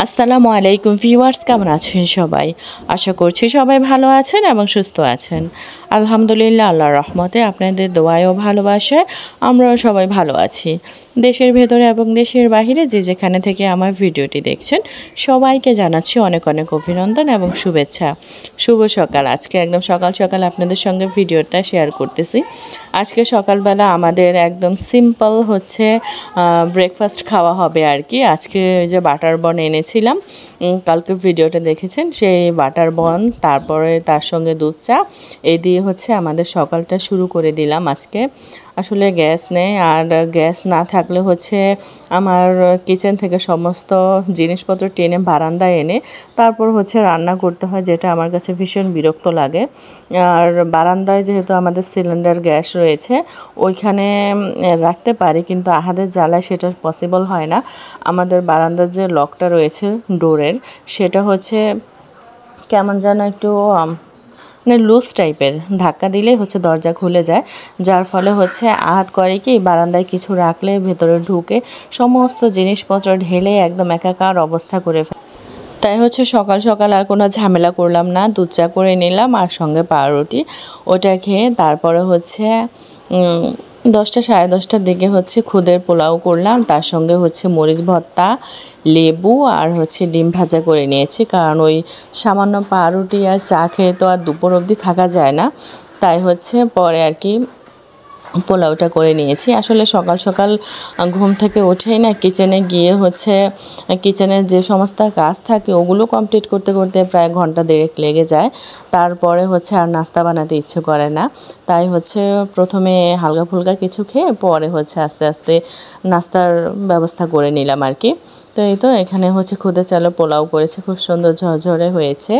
আসসালামু আলাইকুম ভিউয়ার্স, কেমন আছেন সবাই? আশা করছি সবাই ভালো আছেন এবং সুস্থ আছেন। আলহামদুলিল্লাহ, আল্লাহর রহমতে আপনাদের দোয়ায় ও ভালোবাসায় আমরাও সবাই ভালো আছি। দেশের ভেতরে এবং দেশের বাহিরে যে যেখানে থেকে আমার ভিডিওটি দেখছেন সবাইকে জানাচ্ছি অনেক অনেক অভিনন্দন এবং শুভেচ্ছা। শুভ সকাল। আজকে একদম সকাল সকাল আপনাদের সঙ্গে ভিডিওটা শেয়ার করতেছি। আজকে সকালবেলা আমাদের একদম সিম্পল হচ্ছে ব্রেকফাস্ট খাওয়া হবে আর কি। আজকে ওই যে বাটার বন এনেছিলাম, কালকে ভিডিওটা দেখেছেন, সেই বাটার বন, তারপরে তার সঙ্গে দুধ চা, এই দিয়ে হচ্ছে আমাদের সকালটা শুরু করে দিলাম আজকে। আসলে গ্যাস নেই, আর গ্যাস না থাকলে হচ্ছে আমার কিচেন থেকে সমস্ত জিনিসপত্র টেনে বারান্দায় এনে তারপর হচ্ছে রান্না করতে হয়, যেটা আমার কাছে ভীষণ বিরক্ত লাগে। আর বারান্দায় যেহেতু আমাদের সিলিন্ডার গ্যাস রয়েছে ওইখানে রাখতে পারি, কিন্তু আহাদের জ্বালায় সেটা পসিবল হয় না। আমাদের বারান্দার যে লকটা রয়েছে ডোরের, সেটা হচ্ছে কেমন যেন একটু মানে লুজ টাইপের, ধাক্কা দিলেই হচ্ছে দরজা খুলে যায়, যার ফলে হচ্ছে আহাত করে কি বারান্দায় কিছু রাখলে ভেতরে ঢুকে সমস্ত জিনিসপত্র ঢেলে একদম একাকার অবস্থা করে ফেলে। তাই হচ্ছে সকাল সকাল আর কোনো ঝামেলা করলাম না, দুধ চা করে নিলাম আর সঙ্গে পাউরুটি, ওটা খেয়ে তারপরে হচ্ছে 10টা সাড়ে 10টার দিকে হচ্ছে খুদের পোলাও করলাম, তার সঙ্গে হচ্ছে মরিচ ভর্তা, লেবু আর হচ্ছে ডিম ভাজা করে নিয়েছি, কারণ ওই সামান্য পাউরুটি আর চা খেয়ে তো আর দুপুর অবধি থাকা যায় না। তাই হচ্ছে পরে আর কি পোলাওটা করে নিয়েছি। আসলে সকাল সকাল ঘুম থেকে উঠেই না কিচেনে গিয়ে হচ্ছে কিচেনের যে সমস্ত কাজ থাকে ওগুলো কমপ্লিট করতে করতে প্রায় ঘন্টা দেড়েক লেগে যায়। তারপরে হচ্ছে আর নাস্তা বানাতে ইচ্ছে করে না। তাই হচ্ছে প্রথমে হালকা ফুলকা কিছু খেয়ে পরে হচ্ছে আস্তে আস্তে নাস্তার ব্যবস্থা করে নিলাম আর কি। তো এই তো এখানে হচ্ছে খুদে চালের পোলাও করেছে, খুব সুন্দর ঝরঝরে হয়েছে,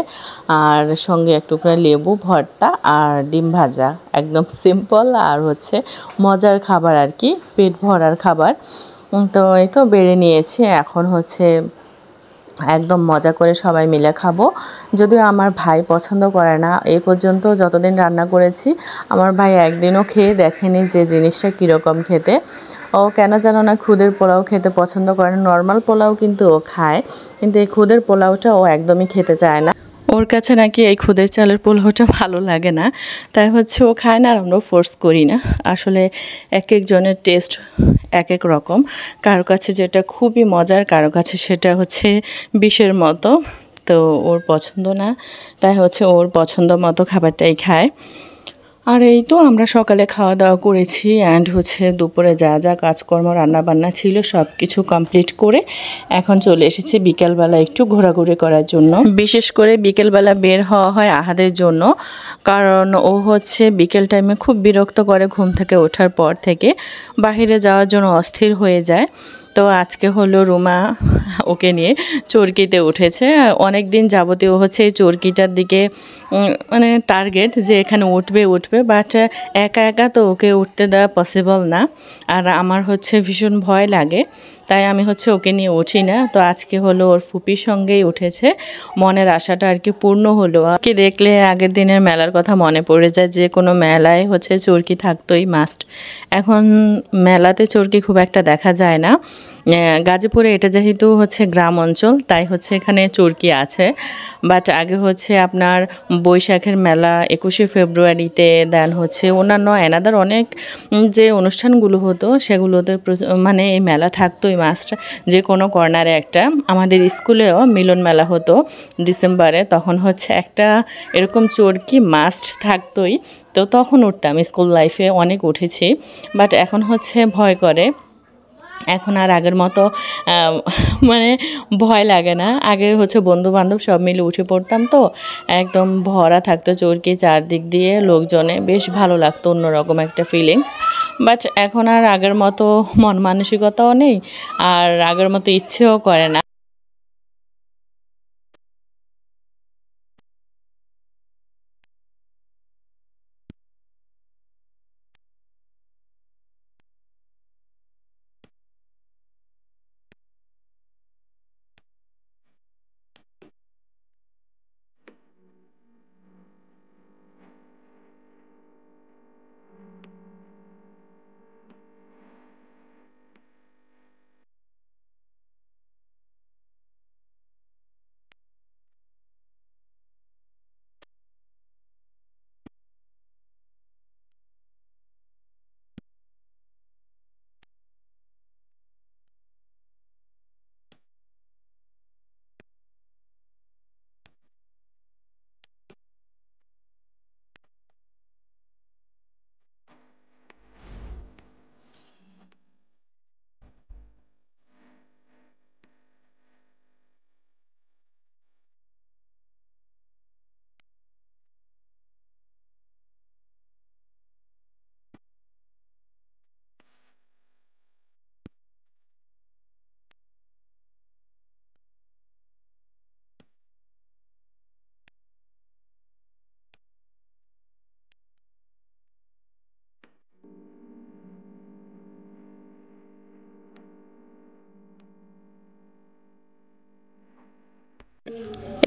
আর সঙ্গে এক টুকরা লেবু ভর্তা আর ডিম ভাজা, একদম সিম্পল আর হচ্ছে মজার খাবার আর কি, পেট ভরার খাবার। তো এই তো বেড়ে নিয়েছি, এখন হচ্ছে একদম মজা করে সবাই মিলে খাবো। যদিও আমার ভাই পছন্দ করে না, এই পর্যন্ত যতদিন রান্না করেছি আমার ভাই একদিনও খেয়ে দেখেনি যে জিনিসটা কীরকম খেতে। ও কেন জানো না খুদের পোলাও খেতে পছন্দ করে না, নর্মাল পোলাও কিন্তু ও খায়, কিন্তু এই খুদের পোলাওটা ও একদমই খেতে চায় না। ওর কাছে নাকি এই খুদের চালের পোলাওটা ভালো লাগে না, তাই হচ্ছে ও খায় না আর আমরাও ফোর্স করি না। আসলে এক একজনের টেস্ট এক এক রকম, কারো কাছে যেটা খুবই মজার, কারো কাছে সেটা হচ্ছে বিষের মতো। তো ওর পছন্দ না, তাই হচ্ছে ওর পছন্দ মতো খাবারটাই খায়। আর এই তো আমরা সকালে খাওয়া দাওয়া করেছি, অ্যান্ড হচ্ছে দুপুরে যা যা কাজকর্ম রান্নাবান্না ছিল সব কিছু কমপ্লিট করে এখন চলে এসেছি বিকেলবেলা একটু ঘোরাঘুরি করার জন্য। বিশেষ করে বিকেলবেলা বের হওয়া হয় আহাদের জন্য, কারণ ও হচ্ছে বিকেল টাইমে খুব বিরক্ত করে, ঘুম থেকে ওঠার পর থেকে বাহিরে যাওয়ার জন্য অস্থির হয়ে যায়। তো আজকে হলো রুমা ওকে নিয়ে চরকিতে উঠেছে। অনেক দিন যাবতীয় হচ্ছে এই চরকিটার দিকে মানে টার্গেট যে এখানে উঠবে উঠবে, বাট একা একা তো ওকে উঠতে দেওয়া পসিবল না, আর আমার হচ্ছে ভীষণ ভয় লাগে, তাই আমি হচ্ছে ওকে নিয়ে উঠি না। তো আজকে হলো ওর ফুপির সঙ্গেই উঠেছে, মনের আশাটা আর কি পূর্ণ হলো। কি দেখলে আগের দিনের মেলার কথা মনে পড়ে যায়, যে কোনো মেলায় হচ্ছে চরকি থাকতোই মাস্ট। এখন মেলাতে চরকি খুব একটা দেখা যায় না। গাজীপুরে এটা যেহেতু হচ্ছে গ্রাম অঞ্চল, তাই হচ্ছে এখানে চরকি আছে, বাট আগে হচ্ছে আপনার বৈশাখের মেলা 21শে ফেব্রুয়ারিতে, দেন হচ্ছে অন্যান্য অ্যানাদার অনেক যে অনুষ্ঠানগুলো হতো সেগুলোতে মানে এই মেলা থাকতোই মাস্ট, যে কোনো কর্নারে একটা। আমাদের স্কুলেও মিলন মেলা হতো ডিসেম্বরে, তখন হচ্ছে একটা এরকম চরকি মাস্ট থাকতোই। তো তখন উঠতাম, স্কুল লাইফে অনেক উঠেছি, বাট এখন হচ্ছে ভয় করে। এখন আর আগের মতো মানে ভয় লাগে না। আগে হচ্ছে বন্ধু বান্ধব সব মিলে উঠে পড়তাম, তো একদম ভরা থাকতো চরকি চারদিক দিয়ে লোকজনে, বেশ ভালো লাগতো, অন্যরকম একটা ফিলিংস। বাট এখন আর আগের মতো মন মানসিকতাও নেই, আর আগের মতো ইচ্ছেও করে না।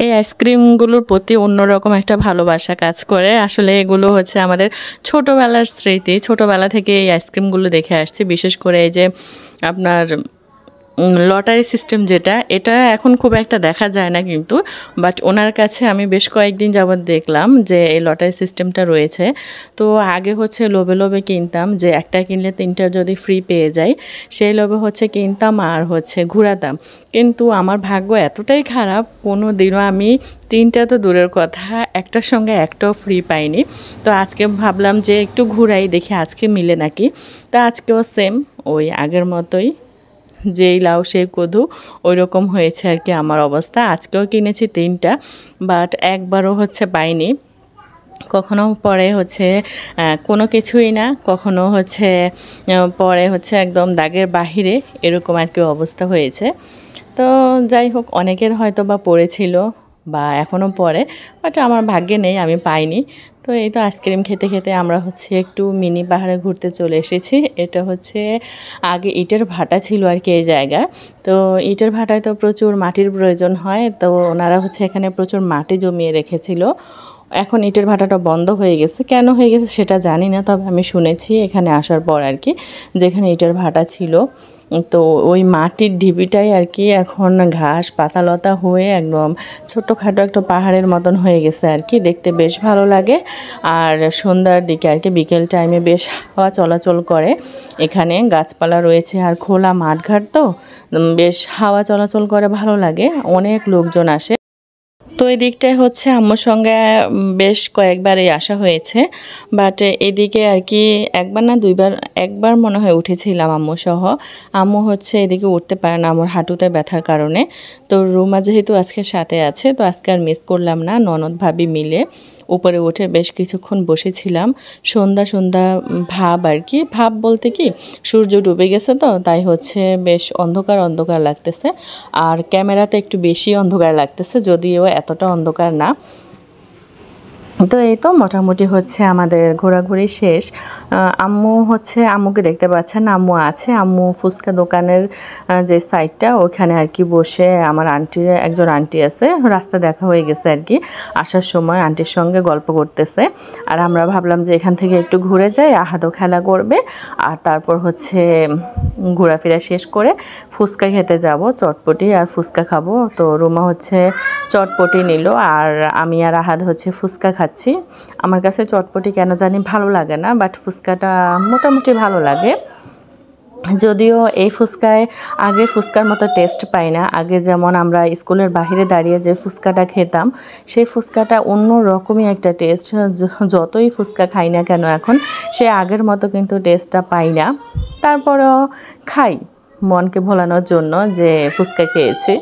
এই আইসক্রিমগুলোর প্রতি অন্যরকম একটা ভালোবাসা কাজ করে। আসলে এগুলো হচ্ছে আমাদের ছোটোবেলার স্মৃতি। ছোটোবেলা থেকে এই আইসক্রিমগুলো দেখে আসছি। বিশেষ করে এই যে আপনার লটারি সিস্টেম যেটা, এটা এখন খুব একটা দেখা যায় না কিন্তু, বাট ওনার কাছে আমি বেশ কয়েকদিন যাবৎ দেখলাম যে এই লটারি সিস্টেমটা রয়েছে। তো আগে হচ্ছে লোভে লোভে কিনতাম যে একটা কিনলে 3টা যদি ফ্রি পেয়ে যাই, সেই লোভে হচ্ছে কিনতাম আর হচ্ছে ঘুরাতাম। কিন্তু আমার ভাগ্য এতটাই খারাপ, কোনো দিনও আমি 3টা তো দূরের কথা, একটার সঙ্গে একটাও ফ্রি পাইনি। তো আজকে ভাবলাম যে একটু ঘুরাই দেখি আজকে মিলে নাকি। তো আজকেও সেম ওই আগের মতোই, যেই লাউ সেই কদু, ওই রকম হয়েছে আর কি আমার অবস্থা। আজকেও কিনেছি 3টা, বাট একবারও হচ্ছে পাইনি। কখনো পরে হচ্ছে কোনো কিছুই না, কখনো হচ্ছে পরে হচ্ছে একদম দাগের বাহিরে, এরকম আর কি অবস্থা হয়েছে। তো যাই হোক, অনেকের হয়তো বা পড়েছিল বা এখনও পড়ে, বাট আমার ভাগ্যে নেই, আমি পাইনি। তো এই তো আইসক্রিম খেতে খেতে আমরা হচ্ছে একটু মিনি পাহাড়ে ঘুরতে চলে এসেছি। এটা হচ্ছে আগে ইটের ভাটা ছিল আর কি এই জায়গায়। তো ইটের ভাটায় তো প্রচুর মাটির প্রয়োজন হয়, তো ওনারা হচ্ছে এখানে প্রচুর মাটি জমিয়ে রেখেছিল। এখন ইটের ভাটাটা বন্ধ হয়ে গেছে, কেন হয়ে গেছে সেটা জানি না, তবে আমি শুনেছি এখানে আসার পর আর কি, যেখানে ইটের ভাটা ছিল তো ওই মাটির ঢিবিটাই আর কি এখন ঘাস পাতালতা হয়ে একদম ছোটোখাটো একটা পাহাড়ের মতন হয়ে গেছে আর কি, দেখতে বেশ ভালো লাগে। আর সন্ধ্যার দিকে আর কি বিকেল টাইমে বেশ হাওয়া চলাচল করে, এখানে গাছপালা রয়েছে আর খোলা মাঠঘাট, তো বেশ হাওয়া চলাচল করে, ভালো লাগে, অনেক লোকজন আসে। তো এই দিকটায় হচ্ছে আম্মুর সঙ্গে বেশ কয়েকবারই আসা হয়েছে, বাট এদিকে আর কি একবার না দুইবার, একবার মনে হয় উঠেছিলাম আম্মু সহ। আম্মু হচ্ছে এদিকে উঠতে পারে না আমার হাঁটুতে ব্যথার কারণে। তো রুমা যেহেতু আজকে সাথে আছে, তো আজকে আর মিস করলাম না, ননদ ভাবি মিলে উপরে উঠে বেশ কিছুক্ষণ বসেছিলাম। সন্ধ্যা সন্ধ্যা ভাব আর কি, ভাব বলতে কি সূর্য ডুবে গেছে, তো তাই হচ্ছে বেশ অন্ধকার অন্ধকার লাগতেছে, আর ক্যামেরাতে একটু বেশি অন্ধকার লাগতেছে, যদিও এতটা অন্ধকার না। তো এই তো মোটামুটি হচ্ছে আমাদের ঘোরাঘুরি শেষ। আম্মু হচ্ছে, আম্মুকে দেখতে পাচ্ছেন, আম্মু আছে, আম্মু ফুচকা দোকানের যে সাইডটা ওখানে আর কি বসে, আমার আন্টির একজন আন্টি আছে, রাস্তা দেখা হয়ে গেছে আর কি, আসার সময় আন্টির সঙ্গে গল্প করতেছে। আর আমরা ভাবলাম যে এখান থেকে একটু ঘুরে যাই, আহাদও খেলা করবে, আর তারপর হচ্ছে ঘোরাফেরা শেষ করে ফুচকা খেতে যাব, চটপটি আর ফুচকা খাবো। তো রুমা হচ্ছে চটপটি নিল, আর আমি আর আহাদ হচ্ছে ফুচকা খাচ্ছি। আমার কাছে চটপটি কেন জানি ভালো লাগে না, বাট ফুচকাটা মোটামুটি ভালো লাগে, যদিও এই ফুচকায় আগে ফুচকার মতো টেস্ট পাই না। আগে যেমন আমরা স্কুলের বাইরে দাঁড়িয়ে যে ফুচকাটা খেতাম, সেই ফুচকাটা অন্য রকমই একটা টেস্ট, যতই ফুচকা খাই না কেন এখন সে আগের মতো কিন্তু টেস্টটা পাই না। তারপরেও খাই মনকে ভোলানোর জন্য যে ফুচকা খেয়েছি,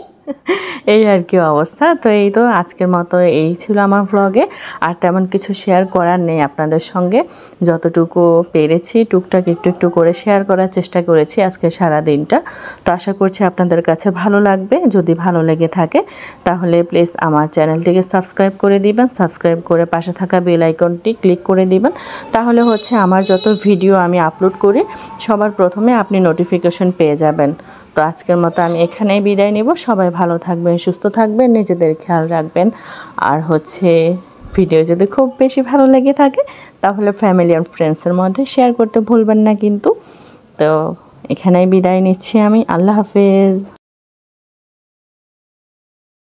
এই আর কি অবস্থা। তো এই তো আজকের মতো এই ছিল আমার ভ্লগে, আর তেমন কিছু শেয়ার করার নেই আপনাদের সঙ্গে, যতটুকু পেরেছি টুকটাক একটু একটু করে শেয়ার করার চেষ্টা করেছি আজকে সারা দিনটা। তো আশা করছি আপনাদের কাছে ভালো লাগবে। যদি ভালো লেগে থাকে তাহলে প্লিজ আমার চ্যানেলটিকে সাবস্ক্রাইব করে দিবেন, সাবস্ক্রাইব করে পাশে থাকা বেল আইকনটি ক্লিক করে দিবেন, তাহলে হচ্ছে আমার যত ভিডিও আমি আপলোড করি সবার প্রথমে আপনি নোটিফিকেশন পেয়ে যাবেন। তো আজকের মতো আমি এখানেই বিদায় নেব। সবাই ভালো থাকবেন, সুস্থ থাকবেন, নিজেদের খেয়াল রাখবেন। আর হচ্ছে ভিডিও যদি খুব বেশি ভালো লেগে থাকে তাহলে ফ্যামিলি অ্যান্ড ফ্রেন্ডসের মধ্যে শেয়ার করতে ভুলবেন না কিন্তু। তো এখানেই বিদায় নিচ্ছি আমি, আল্লাহ হাফেজ।